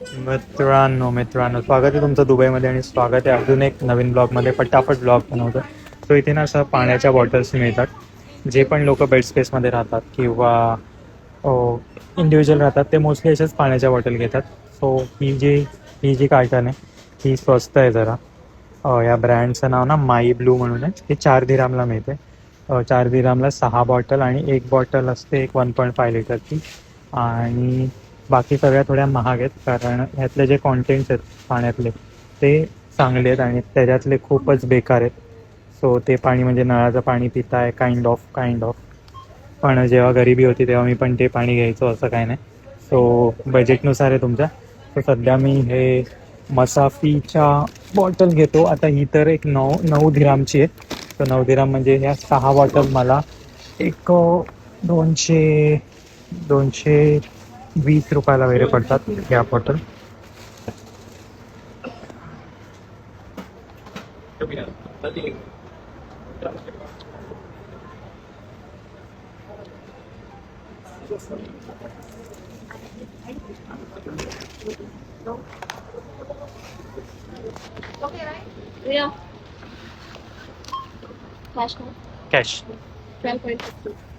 मित्रांनो स्वागत आहे तुमचं दुबईमध्ये आणि स्वागत आहे अजून एक नवीन ब्लॉगमध्ये. फटाफट ब्लॉग बनवतो. सो इथे ना असं पाण्याच्या बॉटल्स मिळतात. जे पण लोक बेड स्पेसमध्ये राहतात किंवा इंडिव्हिज्युअल राहतात ते मोस्टली अशाच पाण्याच्या बॉटल घेतात. सो ही जी कार्टन आहे ही स्वस्त आहे जरा. या ब्रँडचं नाव ना माई ब्लू म्हणून आहे. हे 4 दिरामला मिळते. 4 दिरामला 6 बॉटल आणि एक बॉटल असते एक 1.5 लिटरची. आणि बाकी सगळ्या थोड्या महाग आहेत कारण ह्यातले जे कॉन्टेंट्स आहेत पाण्यातले ते चांगले आहेत आणि त्याच्यातले खूपच बेकार आहेत. सो ते पाणी म्हणजे नळाचं पाणी पिताय काइंड ऑफ. पण जेव्हा गरिबी होती तेव्हा मी पण ते पाणी घ्यायचो, असं काय नाही. सो बजेटनुसार आहे तुमच्या. सो सध्या मी हे मसाफीच्या बॉटल घेतो. आता ही तर एक 9 दिरामची आहे. तर 9 दिराम म्हणजे ह्या 6 बॉटल मला एक 220 रुपयाला वगैरे पडतात या bottle. Yeah. Cash card. Cash 12.50.